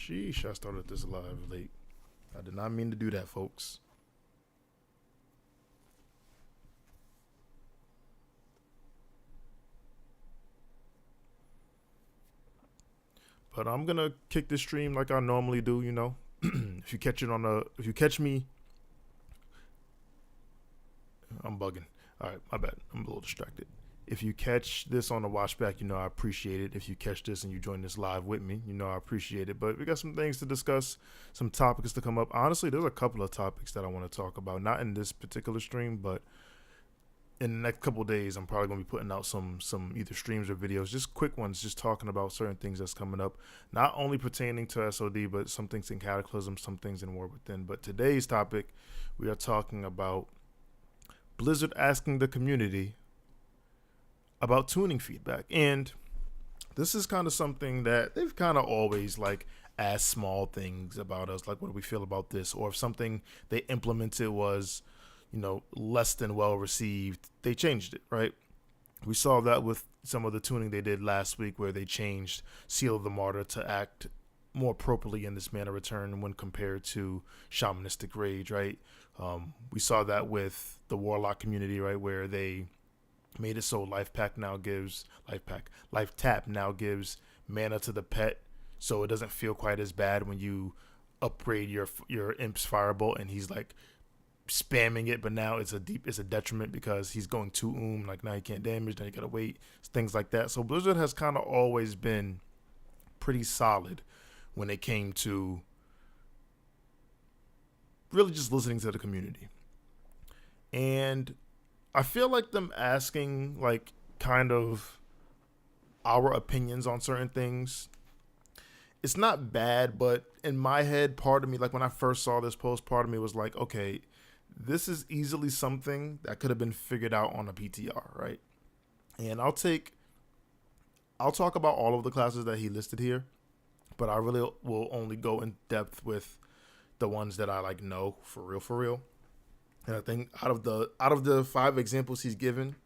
Sheesh, I started this live late. I did not mean to do that, folks. But I'm gonna kick this stream like I normally do, you know. If you catch me, I'm bugging. All right, my bad. I'm a little distracted. If you catch this on the watch back, you know I appreciate it. If you catch this and you join this live with me, you know I appreciate it. But we got some things to discuss, some topics to come up. Honestly, there's a couple of topics that I want to talk about. Not in this particular stream, but in the next couple of days, I'm probably gonna be putting out some either streams or videos, just quick ones, just talking about certain things that's coming up, not only pertaining to SOD, but some things in Cataclysm, some things in War Within. But today's topic, we are talking about Blizzard asking the community about tuning feedback. And this is kind of something that they've kind of always like asked small things about us, like what do we feel about this, or if something they implemented was, you know, less than well received, they changed it, right? We saw that with some of the tuning they did last week, where they changed Seal of the Martyr to act more appropriately in this Mana Return when compared to Shamanistic Rage, right? We saw that with the Warlock community, right, where they made it so Life Tap now gives mana to the pet, so it doesn't feel quite as bad when you upgrade your Imp's Firebolt and he's like spamming it, but now it's a detriment because he's going too like now he can't damage, now you gotta wait, things like that. So Blizzard has kind of always been pretty solid when it came to really just listening to the community. And I feel like them asking like kind of our opinions on certain things, it's not bad, but in my head, part of me, like when I first saw this post, part of me was like, okay, this is easily something that could have been figured out on a PTR, right? And I'll talk about all of the classes that he listed here, but I really will only go in depth with the ones that I like know for real. And I think out of the 5 examples he's given,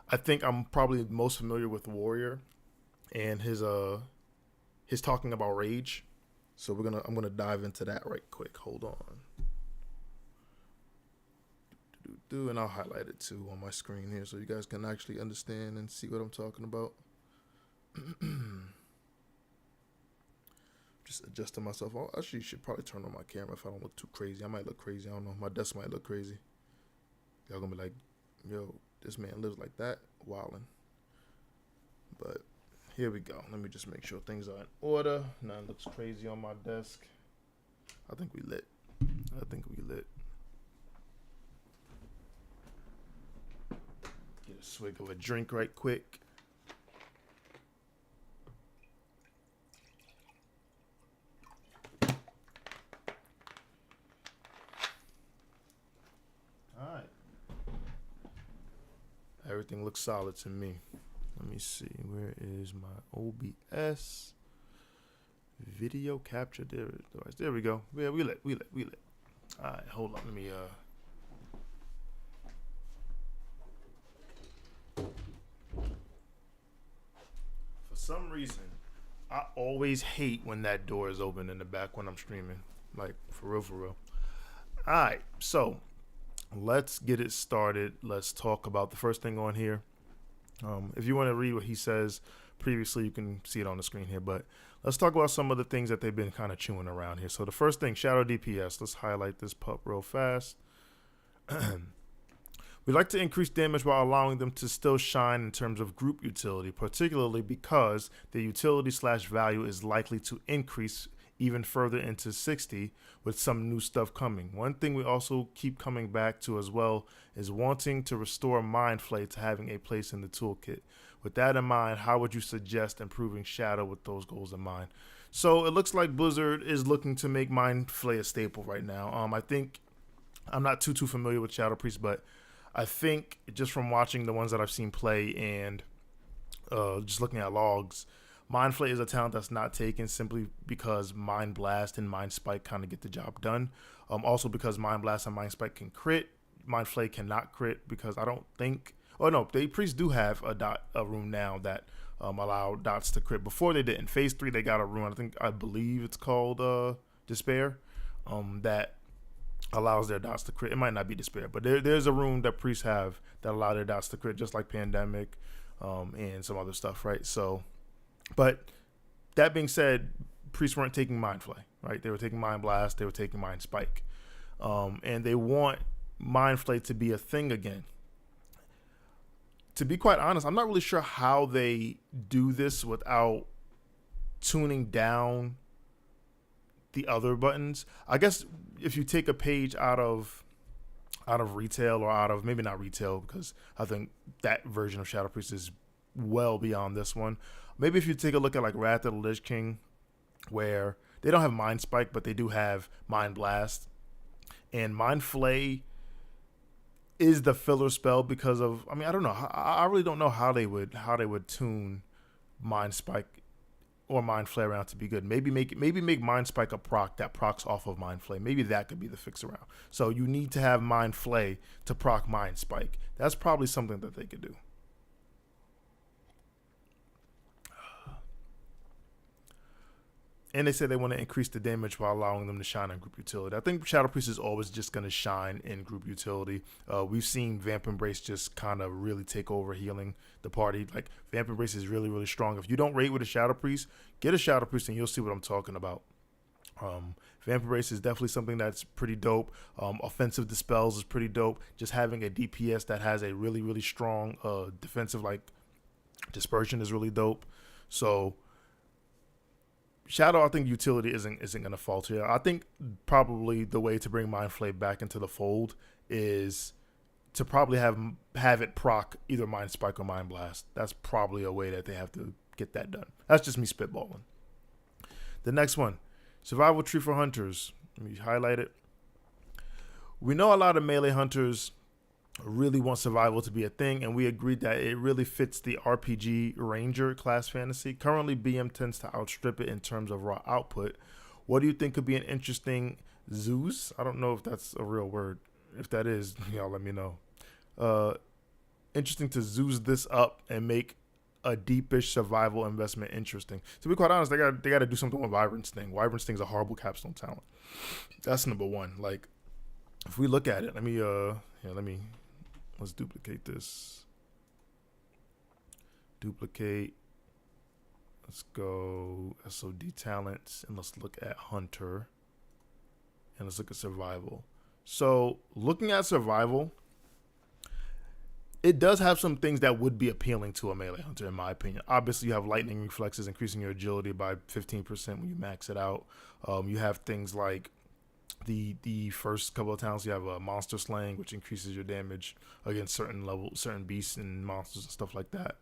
I think I'm probably most familiar with Warrior and his talking about Rage. So I'm gonna dive into that right quick. Hold on. And I'll highlight it too on my screen here so you guys can actually understand and see what I'm talking about. Just adjusting myself. I actually should probably turn on my camera if I don't look too crazy. I might look crazy. I don't know. My desk might look crazy. Y'all gonna be like, yo, this man lives like that? Wildin'. But here we go. Let me just make sure things are in order. Nothing looks crazy on my desk. I think we lit. Get a swig of a drink right quick. Alright. Everything looks solid to me. Let me see. Where is my OBS? Video capture device. There we go. Yeah, we lit. Alright, hold on. Let me For some reason, I always hate when that door is open in the back when I'm streaming. Like, for real. Alright, so let's get it started. Let's talk about the first thing on here. If you want to read what he says previously, you can see it on the screen here. But let's talk about some of the things that they've been kind of chewing around here. So the first thing, Shadow DPS. Let's highlight this pup real fast. We like to increase damage while allowing them to still shine in terms of group utility, particularly because the utility/value is likely to increase even further into 60 with some new stuff coming. One thing we also keep coming back to as well is wanting to restore Mind Flay to having a place in the toolkit. With that in mind, how would you suggest improving Shadow with those goals in mind? So it looks like Blizzard is looking to make Mind Flay a staple right now. I think I'm not too familiar with Shadow Priest, but I think just from watching the ones that I've seen play and just looking at logs, Mind Flay is a talent that's not taken simply because Mind Blast and Mind Spike kind of get the job done. Also because Mind Blast and Mind Spike can crit, Mind Flay cannot crit because I don't think, Oh no, they priests do have a rune now that allow dots to crit. Before they didn't. Phase 3 they got a rune. I believe it's called Despair. That allows their dots to crit. It might not be Despair, but there's a rune that priests have that allow their dots to crit, just like Pandemic, and some other stuff, right? So, but that being said, priests weren't taking Mind Flay, right? They were taking Mind Blast, they were taking Mind Spike, and they want Mind Flay to be a thing again. To be quite honest, I'm not really sure how they do this without tuning down the other buttons. I guess if you take a page out of retail, or out of, maybe not retail, because I think that version of Shadow Priest is well beyond this one. Maybe if you take a look at like Wrath of the Lich King, where they don't have Mind Spike, but they do have Mind Blast, and Mind Flay is the filler spell because of, I don't know. I really don't know how they would tune Mind Spike or Mind Flay around to be good. Maybe make Mind Spike a proc that procs off of Mind Flay. Maybe that could be the fix around. So you need to have Mind Flay to proc Mind Spike. That's probably something that they could do. And they said they want to increase the damage while allowing them to shine in group utility. I think Shadow Priest is always just going to shine in group utility. We've seen Vamp Embrace just kind of really take over healing the party. Like, Vamp Embrace is really, really strong. If you don't rate with a Shadow Priest, get a Shadow Priest and you'll see what I'm talking about. Vamp Embrace is definitely something that's pretty dope. Offensive Dispels is pretty dope. Just having a DPS that has a really, really strong defensive, like, Dispersion is really dope. So Shadow, I think utility isn't going to falter here. I think probably the way to bring Mind Flay back into the fold is to probably have it proc either Mind Spike or Mind Blast. That's probably a way that they have to get that done. That's just me spitballing. The next one, Survival Tree for Hunters. Let me highlight it. We know a lot of melee hunters really want survival to be a thing, and we agreed that it really fits the RPG Ranger class fantasy. Currently, BM tends to outstrip it in terms of raw output. What do you think could be an interesting Zeus? I don't know if that's a real word. If that is, y'all let me know. Interesting to Zeus this up and make a deepish survival investment interesting. To be quite honest, they got to do something with Vibrant Sting. Vibrant Sting is a horrible capstone talent. That's number one. Like, if we look at it, let's duplicate this. Duplicate. Let's go SOD talents, and let's look at Hunter. And let's look at survival. So looking at survival, it does have some things that would be appealing to a melee hunter, in my opinion. Obviously, you have lightning reflexes, increasing your agility by 15% when you max it out. You have things like the first couple of talents. You have a monster slaying, which increases your damage against certain beasts and monsters and stuff like that.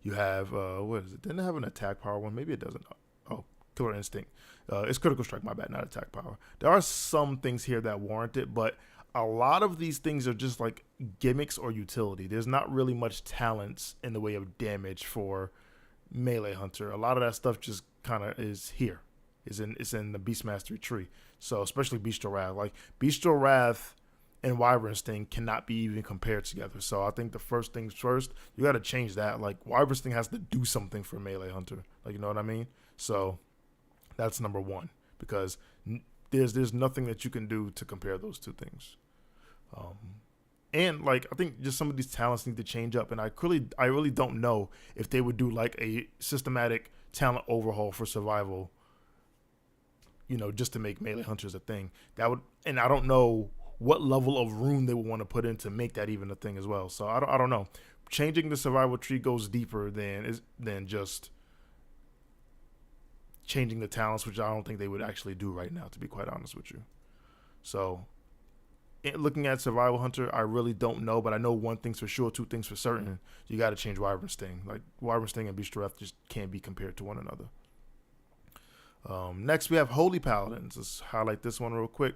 You have what is it? Didn't it have an attack power one? Maybe it doesn't. Oh, Killer Instinct. It's critical strike. My bad, not attack power. There are some things here that warrant it, but a lot of these things are just like gimmicks or utility. There's not really much talents in the way of damage for melee hunter. A lot of that stuff just kind of is here. It's in the Beast Mastery tree. So especially Bestial Wrath. Like, Bestial Wrath and Wyvern Sting cannot be even compared together. So I think the first things first, you got to change that. Like, Wyvern Sting has to do something for melee hunter. Like, you know what I mean? So that's number one, because there's nothing that you can do to compare those two things. And like, I think just some of these talents need to change up, and I really don't know if they would do like a systematic talent overhaul for survival, you know, just to make melee hunters a thing. That would, and I don't know what level of rune they would want to put in to make that even a thing as well. So I don't know. Changing the survival tree goes deeper than just changing the talents, which I don't think they would actually do right now, to be quite honest with you. So looking at survival hunter, I really don't know, but I know one thing's for sure, two things for certain. You got to change Wyvern Sting. Like, Wyvern Sting and Bestial Wrath just can't be compared to one another. Next, we have Holy Paladins. Let's highlight this one real quick.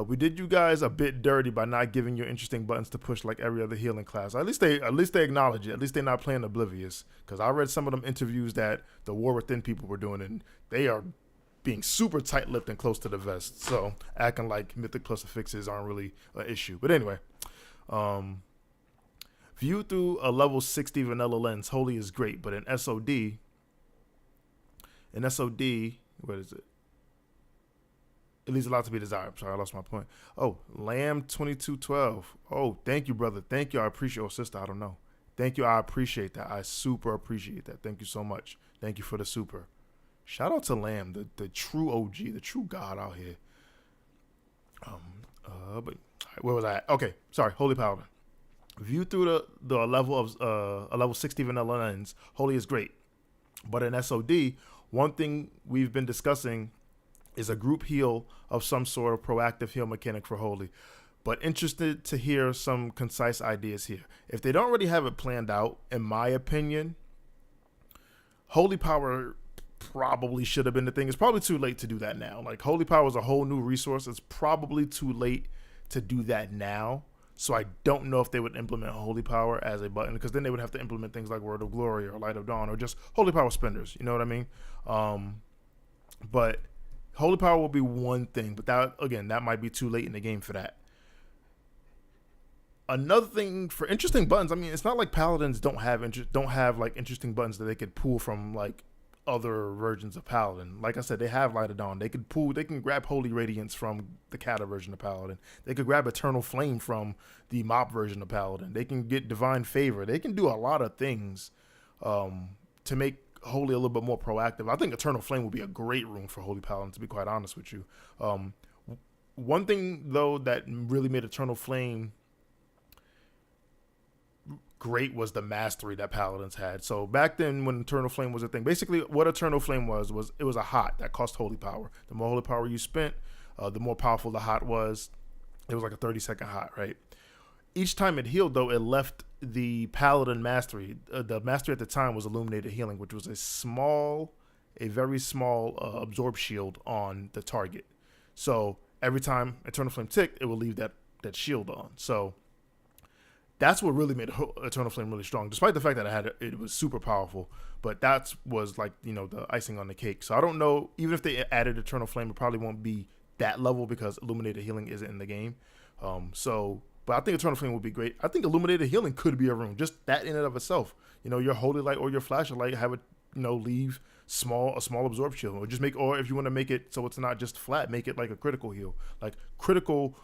We did you guys a bit dirty by not giving you interesting buttons to push like every other healing class. At least they acknowledge it. At least they're not playing oblivious. Because I read some of them interviews that the War Within people were doing, and they are being super tight-lipped and close to the vest. So acting like Mythic Plus affixes aren't really an issue. But anyway, Viewed through a level 60 vanilla lens, Holy is great, but in SOD, what is it? It leaves a lot to be desired. I'm sorry, I lost my point. Oh, Lamb 2212. Oh, thank you, brother. Thank you. I appreciate your sister. I don't know. Thank you. I appreciate that. I super appreciate that. Thank you so much. Thank you for the super. Shout out to Lamb, the true OG, the true God out here. But where was I at? Okay, sorry. Holy Paladin. Viewed through the level of a level 60 vanilla lens, Holy is great. But in SOD, one thing we've been discussing is a group heal of some sort of proactive heal mechanic for Holy. But interested to hear some concise ideas here. If they don't already have it planned out, in my opinion, Holy Power probably should have been the thing. It's probably too late to do that now. Like, Holy Power is a whole new resource. It's probably too late to do that now. So I don't know if they would implement Holy Power as a button, because then they would have to implement things like Word of Glory or Light of Dawn or just Holy Power spenders. You know what I mean? But Holy Power will be one thing, but that, again, that might be too late in the game for that. Another thing for interesting buttons, I mean, it's not like Paladins don't have like interesting buttons that they could pull from like other versions of Paladin. Like I said, they have Light of Dawn. They can grab Holy Radiance from the Kata version of Paladin. They could grab Eternal Flame from the Mop version of Paladin. They can get Divine Favor. They can do a lot of things to make Holy a little bit more proactive. I think Eternal Flame would be a great rune for Holy Paladin, to be quite honest with you. One thing though that really made Eternal Flame great was the mastery that Paladins had. So back then when Eternal Flame was a thing, basically what Eternal Flame was it was a hot that cost Holy Power. The more Holy Power you spent, the more powerful the hot was. It was like a 30-second hot, right? Each time it healed, though, it left the Paladin mastery. The mastery at the time was Illuminated Healing, which was a very small absorb shield on the target. So every time Eternal Flame ticked, it would leave that shield on. So that's what really made Eternal Flame really strong, despite the fact that it was super powerful. But that was like, the icing on the cake. So I don't know, even if they added Eternal Flame, it probably won't be that level because Illuminated Healing isn't in the game. But I think Eternal Flame would be great. I think Illuminated Healing could be a rune, just that in and of itself. Your Holy Light or your Flashlight, have it, leave a small absorb shield, or if you want to make it so it's not just flat, make it like a critical heal, like critical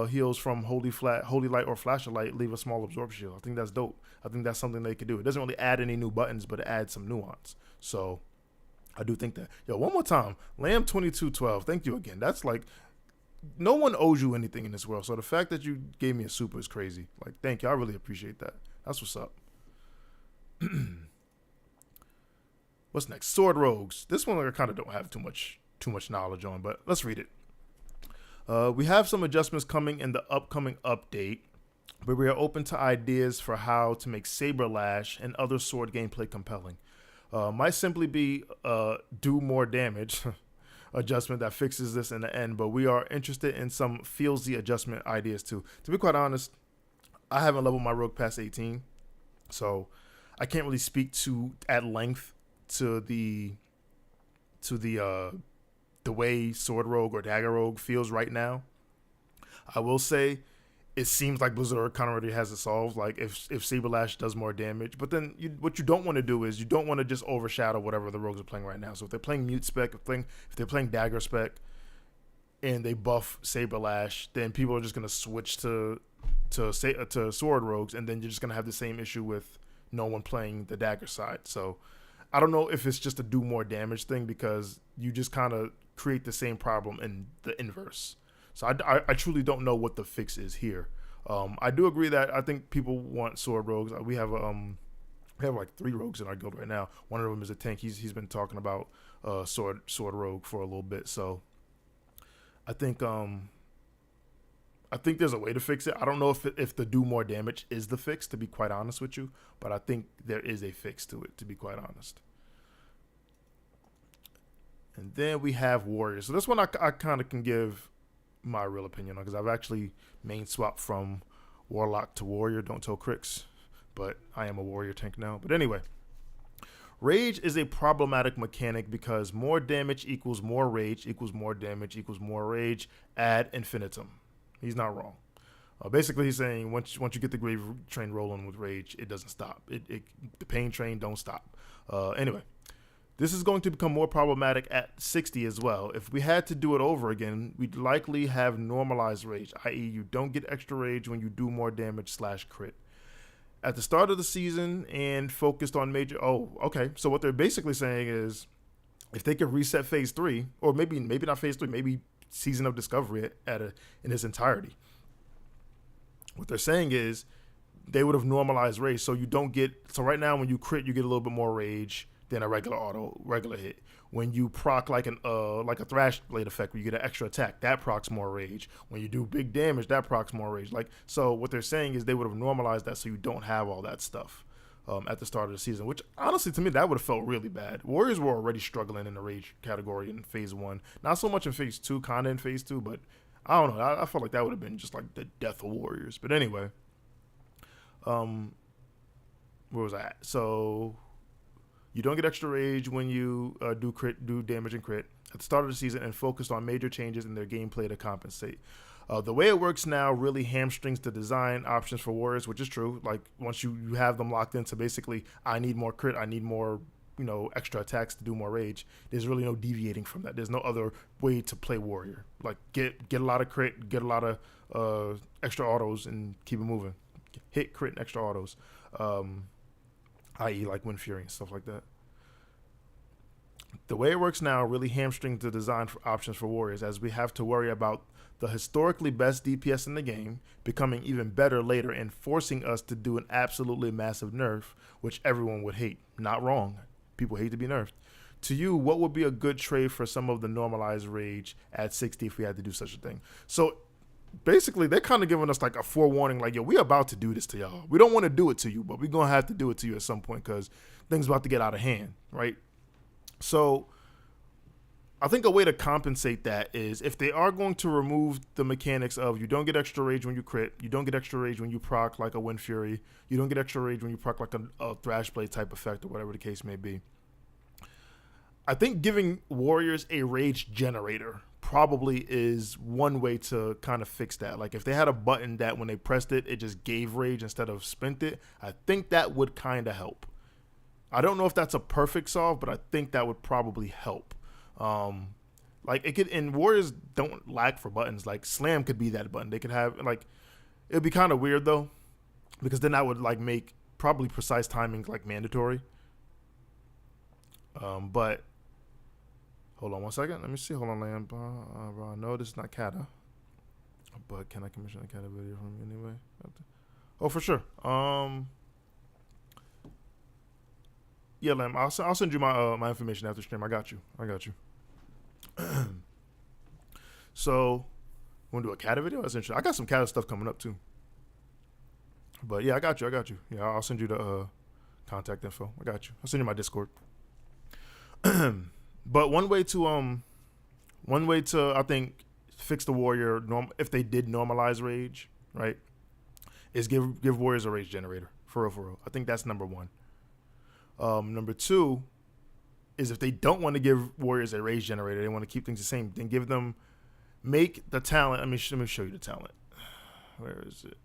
heals from Holy Light or Flashlight, leave a small absorb shield. I think that's dope. I think that's something they could do. It doesn't really add any new buttons, but it adds some nuance. So I do think that. Yo, one more time, Lamb 2212. Thank you again. That's like, no one owes you anything in this world. So the fact that you gave me a super is crazy. Like, thank you. I really appreciate that. That's what's up. What's next? Sword Rogues. This one I kind of don't have too much knowledge on, but let's read it. We have some adjustments coming in the upcoming update, but we are open to ideas for how to make Saber Lash and other sword gameplay compelling. Might simply be do more damage adjustment that fixes this in the end, but we are interested in some feelsy adjustment ideas too. To be quite honest, I haven't leveled my rogue past 18, so I can't really speak at length to the way Sword Rogue or Dagger Rogue feels right now. I will say it seems like Blizzard kind of already has it solved, like if Saber Lash does more damage. But then what you don't want to do is you don't want to just overshadow whatever the rogues are playing right now. So if they're playing Mute Spec, if they're playing Dagger Spec, and they buff Saber Lash, then people are just going to switch to Sword Rogues, and then you're just going to have the same issue with no one playing the Dagger side. So I don't know if it's just a do more damage thing, because you just kind of create the same problem in the inverse. So I truly don't know what the fix is here. I do agree that I think people want Sword Rogues. We have like 3 rogues in our guild right now. One of them is a tank. He's been talking about Sword Rogue for a little bit. So I think there's a way to fix it. I don't know if the do more damage is the fix, to be quite honest with you, but I think there is a fix to it, to be quite honest. And then we have Warriors. So this one I kind of can give my real opinion on, because I've actually main swapped from Warlock to Warrior. Don't tell Crix, but I am a Warrior tank now. But anyway, Rage is a problematic mechanic because more damage equals more rage equals more damage equals more rage ad infinitum. He's not wrong. Basically, he's saying once you get the gravy train rolling with rage, it doesn't stop. The pain train don't stop. Anyway, this is going to become more problematic at 60 as well. If we had to do it over again, we'd likely have normalized rage, i.e., you don't get extra rage when you do more damage / crit. At the start of the season and focused on major. Oh, okay. So what they're basically saying is, if they could reset Phase 3, or maybe not Phase 3, maybe Season of Discovery in its entirety. What they're saying is they would have normalized rage, so you don't get. So right now, when you crit, you get a little bit more rage than a regular hit. When you proc like a thrash blade effect, where you get an extra attack, that procs more rage. When you do big damage, that procs more rage. So what they're saying is they would have normalized that, so you don't have all that stuff at the start of the season. Which honestly, to me, that would have felt really bad. Warriors were already struggling in the rage category in Phase 1, not so much in Phase 2, kind of in Phase 2, but I don't know. I felt like that would have been just like the death of Warriors. But anyway, where was I at? So you don't get extra rage when you do damage and crit at the start of the season, and focused on major changes in their gameplay to compensate. The way it works now really hamstrings the design options for Warriors, which is true. Like once you have them locked into basically, I need more crit, I need more extra attacks to do more rage. There's really no deviating from that. There's no other way to play Warrior. Like get a lot of crit, get a lot of extra autos, and keep it moving. Hit, crit, and extra autos. I.e. like Wind Fury and stuff like that. The way it works now really hamstrings the design options for Warriors, as we have to worry about the historically best DPS in the game becoming even better later and forcing us to do an absolutely massive nerf, which everyone would hate. Not wrong. People hate to be nerfed. To you, what would be a good trade for some of the normalized rage at 60 if we had to do such a thing? So basically, they're kind of giving us like a forewarning, like, yo, we about to do this to y'all. We don't want to do it to you, but we're going to have to do it to you at some point because things about to get out of hand, right? So I think a way to compensate that is if they are going to remove the mechanics of you don't get extra rage when you crit, you don't get extra rage when you proc like a Wind Fury, you don't get extra rage when you proc like a Thrash Blade type effect or whatever the case may be. I think giving Warriors a rage generator probably is one way to kind of fix that. Like if they had a button that when they pressed it, it just gave rage instead of spent it, I think that would kind of help. I don't know if that's a perfect solve, but I think that would probably help. Like it could, and Warriors don't lack for buttons. Like Slam could be that button. They could have like, it'd be kind of weird though, because then that would like make probably precise timing like mandatory. But hold on one second. Let me see. Hold on, Lamb. No, this is not Kata. But can I commission a Kata video from you anyway? Oh, for sure. Yeah, Lamb. I'll send you my information after stream. I got you. So, want to do a Kata video? That's interesting. I got some Kata stuff coming up too. But yeah, I got you. Yeah, I'll send you the contact info. I got you. I'll send you my Discord. But one way to I think fix the Warrior if they did normalize rage, right, is give Warriors a rage generator for real. I think that's number one. Number two is if they don't want to give Warriors a rage generator, they want to keep things the same, then make the talent. Let me show you the talent. Where is it?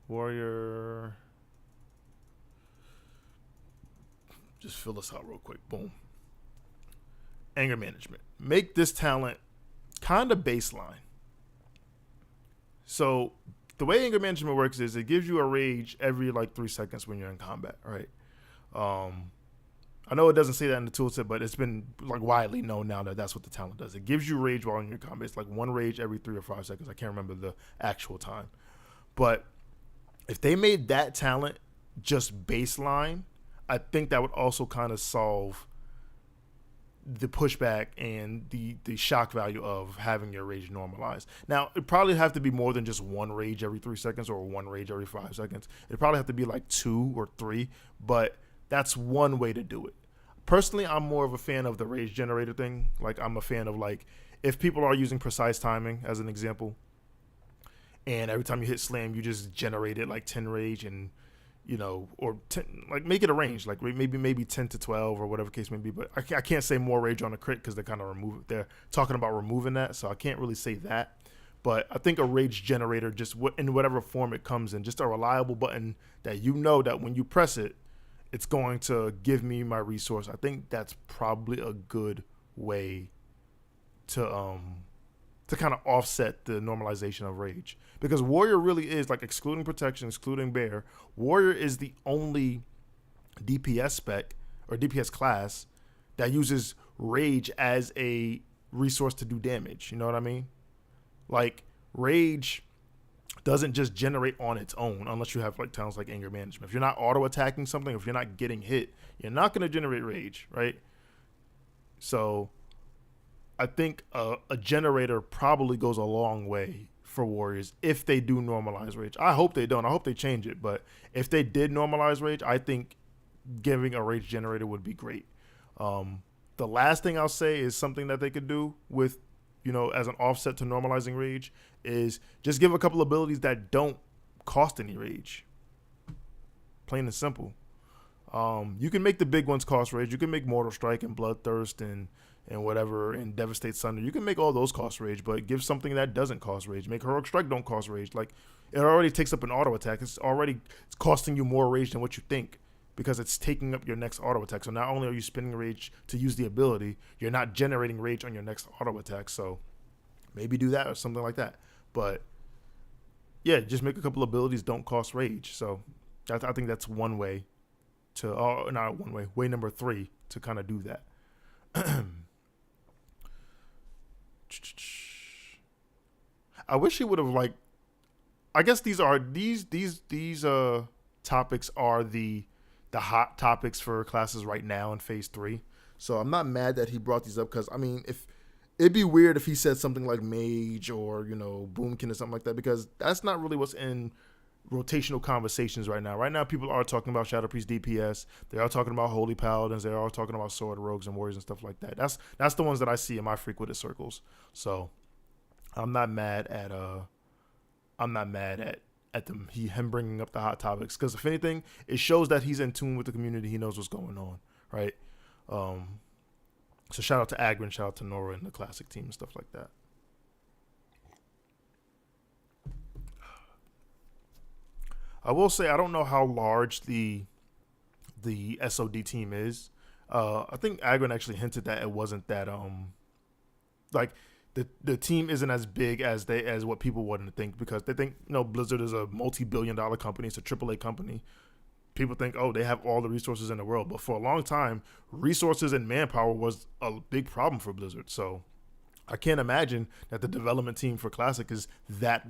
Warrior. Just fill this out real quick. Boom. Anger management. Make this talent kind of baseline. So the way anger management works is it gives you a rage every like 3 seconds when you're in combat, right? I know it doesn't say that in the tooltip, but it's been like widely known now that that's what the talent does. It gives you rage while in your combat. It's like one rage every 3 or 5 seconds. I can't remember the actual time. But if they made that talent just baseline, I think that would also kind of solve the pushback and the shock value of having your rage normalized. Now, it'd probably have to be more than just one rage every 3 seconds or one rage every 5 seconds. It'd probably have to be like 2 or 3, but that's one way to do it. Personally, I'm more of a fan of the rage generator thing. Like, I'm a fan of like, if people are using precise timing as an example, and every time you hit slam, you just generated like 10 rage and, you know, or 10, like make it a range, like maybe 10 to 12 or whatever case may be. But I can't say more rage on a crit because they're talking about removing that, so I can't really say that. But I think a rage generator, just in whatever form it comes in, just a reliable button that you know that when you press it, it's going to give me my resource. I think that's probably a good way to kind of offset the normalization of rage, because warrior really is, like, excluding protection, excluding bear, warrior is the only DPS spec or DPS class that uses rage as a resource to do damage. You know what I mean? Like, rage doesn't just generate on its own unless you have like talents like anger management. If you're not auto attacking something, if you're not getting hit, you're not going to generate rage, right? So I think a generator probably goes a long way for warriors if they do normalize rage. I hope they don't. I hope they change it. But if they did normalize rage, I think giving a rage generator would be great. The last thing I'll say is something that they could do with, as an offset to normalizing rage, is just give a couple abilities that don't cost any rage. Plain and simple. You can make the big ones cost rage. You can make Mortal Strike and Bloodthirst and whatever, and Devastate Sunder. You can make all those cost rage, but give something that doesn't cost rage. Make Heroic Strike don't cost rage. Like, it already takes up an auto attack. It's costing you more rage than what you think, because it's taking up your next auto attack. So not only are you spending rage to use the ability, you're not generating rage on your next auto attack. So maybe do that or something like that. But yeah, just make a couple abilities don't cost rage. So I think that's one way to, not one way, way number 3 to kind of do that. I wish he would have, like, I guess these topics are the hot topics for classes right now in phase 3. So I'm not mad that he brought these up, because I mean, if it'd be weird if he said something like mage or boomkin or something like that, because that's not really what's in rotational conversations right now. Right now, people are talking about Shadow Priest DPS. They are talking about Holy Paladins. They are talking about Sword Rogues and Warriors and stuff like that. That's the ones that I see in my frequented circles. So I'm not mad at him bringing up the hot topics, because if anything, it shows that he's in tune with the community. He knows what's going on, right? So shout out to Agrin, shout out to Nora and the classic team and stuff like that. I will say, I don't know how large the SOD team is. I think Agrin actually hinted that it wasn't that like the team isn't as big as what people wanted to think, because they think Blizzard is a multi-billion-dollar company. It's a AAA company. People think, oh, they have all the resources in the world, but for a long time, resources and manpower was a big problem for Blizzard. So I can't imagine that the development team for Classic is that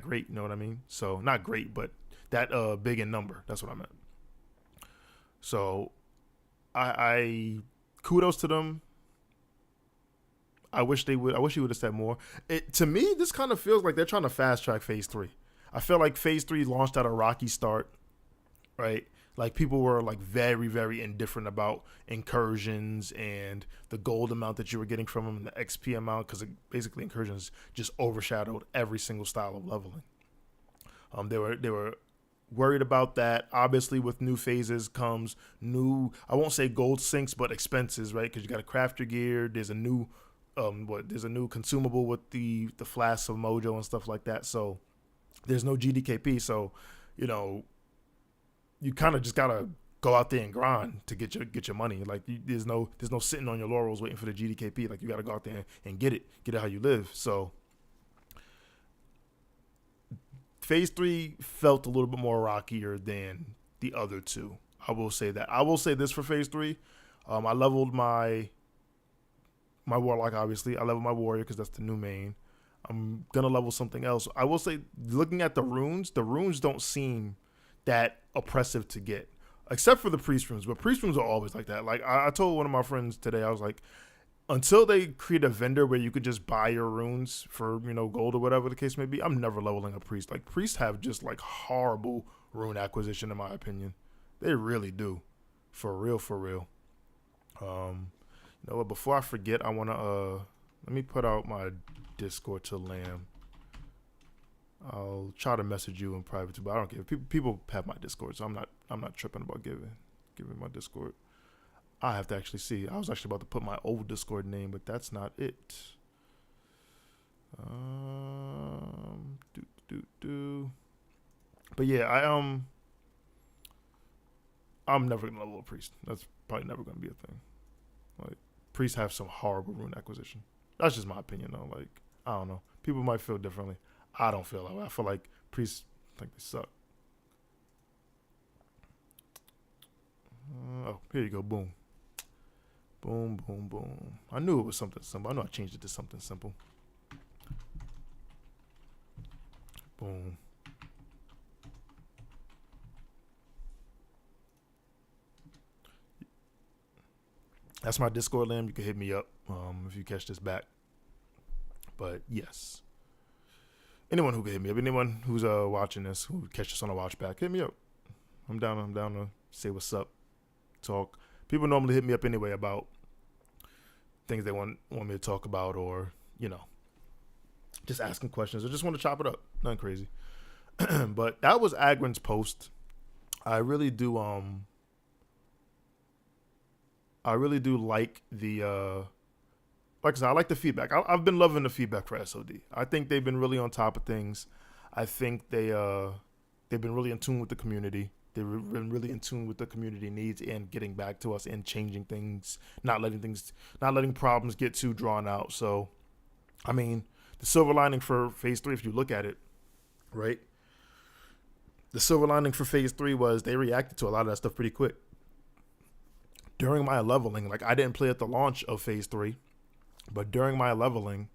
great. You know what I mean? So not great, but that big in number. That's what I meant. So I kudos to them. I wish he would have said more. To me, this kind of feels like they're trying to fast track phase 3. I feel like phase 3 launched at a rocky start, right? Like, people were like very, very indifferent about incursions and the gold amount that you were getting from them and the XP amount, because basically incursions just overshadowed every single style of leveling. They were worried about that. Obviously, with new phases comes new, I won't say gold sinks, but expenses, right? Because you got to craft your gear. There's a new there's a new consumable with the flasks of Mojo and stuff like that. So there's no GDKP. So you kind of just gotta go out there and grind to get your money. Like, there's no sitting on your laurels waiting for the GDKP. Like, you gotta go out there and get it how you live. So phase 3 felt a little bit more rockier than the other two. I will say that. I will say this for phase 3. I leveled my Warlock, obviously. I leveled my Warrior because that's the new main. I'm going to level something else. I will say, looking at the runes don't seem that oppressive to get, except for the priest runes. But priest runes are always like that. Like, I told one of my friends today, I was like, until they create a vendor where you could just buy your runes for, gold or whatever the case may be, I'm never leveling a priest. Like, priests have just like horrible rune acquisition, in my opinion. They really do. For real, for real. Before I forget, I want to, let me put out my Discord to Lamb. I'll try to message you in private too, but I don't care. People have my Discord, so I'm not tripping about giving my Discord. I have to actually see. I was actually about to put my old Discord name, but that's not it. Do do do. But yeah, I'm never gonna level a priest. That's probably never gonna be a thing. Like priests have some horrible rune acquisition. That's just my opinion though. Like I don't know. People might feel differently. I don't feel that way. I feel like priests think they suck. Oh, here you go. Boom. Boom, boom, boom. I knew it was something simple. I know I changed it to something simple. Boom. That's my Discord link. You can hit me up if you catch this back. But yes, anyone who can hit me up, anyone who's watching this, who catch this on a watch back, hit me up. I'm down to say what's up, talk. People normally hit me up anyway about things they want me to talk about, or just asking questions, or just want to chop it up. Nothing crazy. But that was Agrin's post. I really do like the like I said, I like the feedback. I've been loving the feedback for SOD. I think they've been really on top of things. I think they've been really in tune with the community. They've been really in tune with the community needs and getting back to us and changing things, not letting problems get too drawn out. So, I mean, the silver lining for phase 3, if you look at it, right? The silver lining for phase 3 was they reacted to a lot of that stuff pretty quick. During my leveling, like I didn't play at the launch of phase 3, but during my leveling,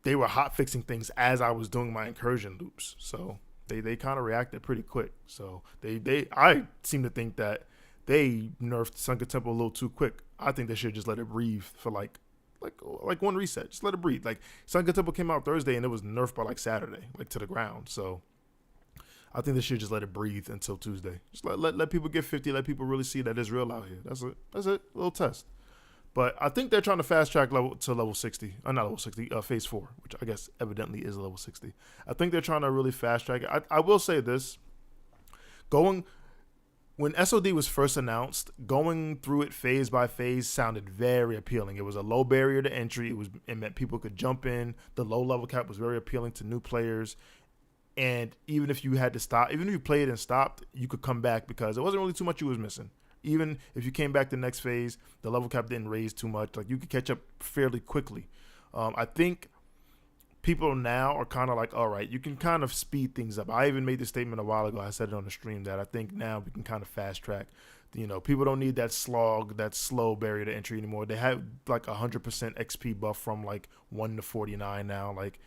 they were hot fixing things as I was doing my incursion loops. So they kind of reacted pretty quick. So I seem to think that they nerfed Sunken Temple a little too quick. I think they should just let it breathe for like one reset. Just let it breathe. Like Sunken Temple came out Thursday and it was nerfed by like Saturday, like to the ground. So I think they should just let it breathe until Tuesday. Just let people get 50. Let people really see that it's real out here. That's it. A little test. But I think they're trying to fast track level 60. Not level 60, phase 4, which I guess evidently is level 60. I think they're trying to really fast track it. I will say this. When SOD was first announced, going through it phase by phase sounded very appealing. It was a low barrier to entry. It meant people could jump in. The low level cap was very appealing to new players. And even if you had to stop, even if you played and stopped, you could come back because it wasn't really too much you was missing. Even if you came back the next phase, the level cap didn't raise too much. Like you could catch up fairly quickly. I think people now are kind of like, all right, you can kind of speed things up. I even made this statement a while ago. I said it on the stream that I think now we can kind of fast track. People don't need that slog, that slow barrier to entry anymore. They have like 100% XP buff from like 1 to 49 now. Like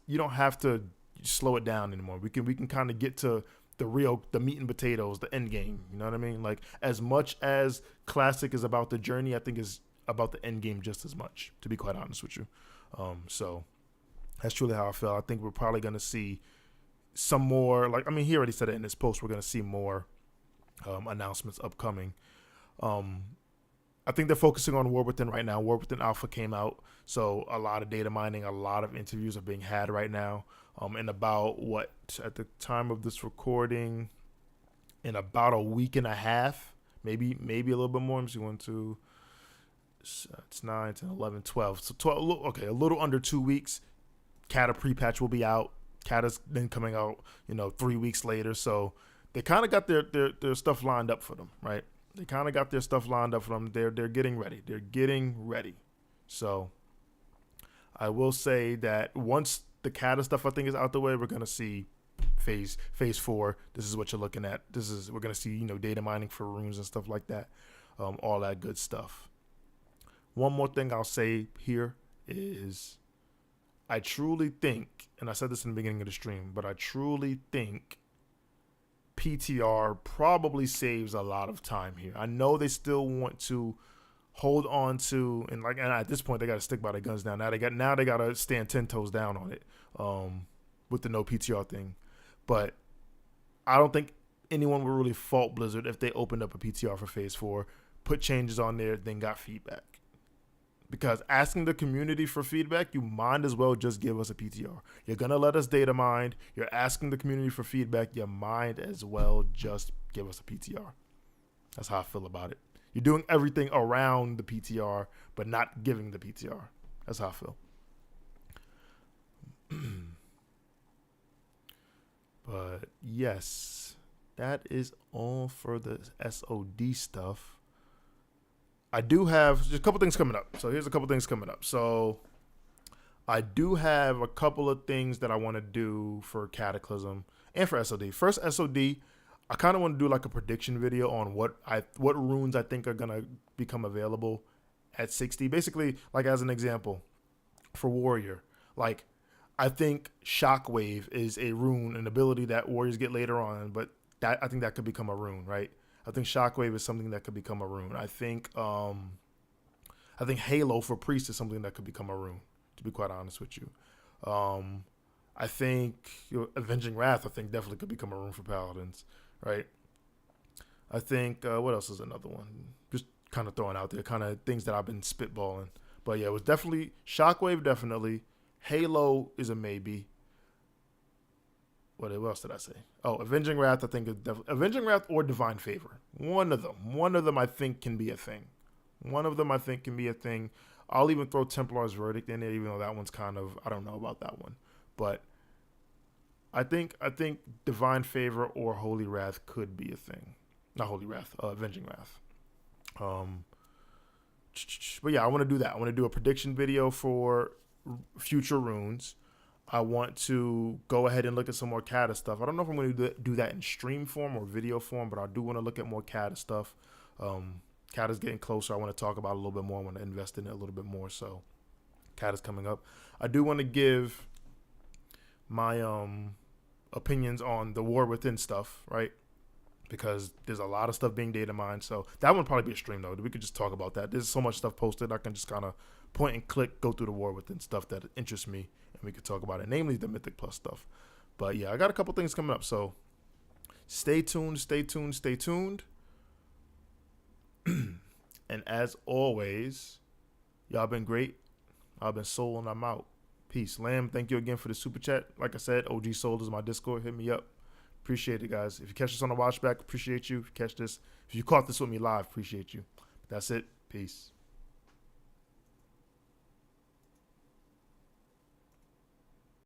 you don't have to slow it down anymore. We can kind of get to the meat and potatoes, the end game. You know what I mean? Like as much as Classic is about the journey, I think is about the end game just as much, to be quite honest with you. So that's truly how I feel. I think we're probably going to see some more, he already said it in his post, we're going to see more announcements upcoming. I think they're focusing on War Within right now. War Within Alpha came out, so a lot of data mining, a lot of interviews are being had right now. In about at the time of this recording, in about a week and a half, maybe a little bit more. I'm just going to, it's 9, 10, 11, 12. So 12, okay, a little under 2 weeks. Kata pre-patch will be out. Kata's then coming out, 3 weeks later. So they kind of got their stuff lined up for them, right? They kind of got their stuff lined up for them. They're getting ready. They're getting ready. So I will say that once the Kata stuff I think is out the way, we're gonna see phase 4. This is what you're looking at. We're gonna see data mining for runes and stuff like that, all that good stuff. One more thing I'll say here is I truly think, and I said this in the beginning of the stream, but I truly think PTR probably saves a lot of time here. I know they still want to hold on to, and at this point they got to stick by their guns now. Now they got to stand 10 toes down on it with the no PTR thing. But I don't think anyone would really fault Blizzard if they opened up a PTR for phase 4, put changes on there, then got feedback. Because asking the community for feedback, you might as well just give us a PTR. You're going to let us data mine. You're asking the community for feedback. You might as well just give us a PTR. That's how I feel about it. You're doing everything around the PTR, but not giving the PTR. That's how I feel. But yes, that is all for the SOD stuff. I do have just a couple things coming up. So here's a couple things coming up. So I do have a couple of things that I want to do for Cataclysm and for SOD. First, SOD, I kind of want to do like a prediction video on what runes I think are gonna become available at 60. Basically, like as an example, for Warrior, like I think Shockwave is a rune, an ability that Warriors get later on, but that I think that could become a rune, right? I think Shockwave is something that could become a rune. I think Halo for Priest is something that could become a rune, to be quite honest with you. I think Avenging Wrath, I think definitely could become a rune for Paladins, right? I think, what else is another one? Just kind of throwing out there, kind of things that I've been spitballing. But yeah, it was definitely Shockwave, definitely. Halo is a maybe. What else did I say? Oh, Avenging Wrath, I think is definitely Avenging Wrath or Divine Favor. One of them I think can be a thing. I'll even throw Templar's Verdict in there, even though that one's kind of, I don't know about that one. But I think Divine Favor or Holy Wrath could be a thing. Not Holy Wrath, Avenging Wrath. But yeah, I want to do that. I want to do a prediction video for future runes. I want to go ahead and look at some more Kata stuff. I don't know if I'm going to do that in stream form or video form, but I do want to look at more Kata stuff. Kata's getting closer. I want to talk about it a little bit more. I want to invest in it a little bit more. So Kata's coming up. I do want to give my opinions on the War Within stuff, right? Because there's a lot of stuff being data mined. So that would probably be a stream, though. We could just talk about that. There's so much stuff posted. I can just kind of point and click, go through the War Within stuff that interests me, and we could talk about it, namely the Mythic Plus stuff. But yeah, I got a couple things coming up. So stay tuned. And as always, y'all been great. I've been Soul, and I'm out. Peace. Lamb, thank you again for the super chat. Like I said, OG Soul is my Discord. Hit me up. Appreciate it, guys. If you catch this on the watchback, appreciate you. If you caught this with me live, appreciate you. That's it. Peace.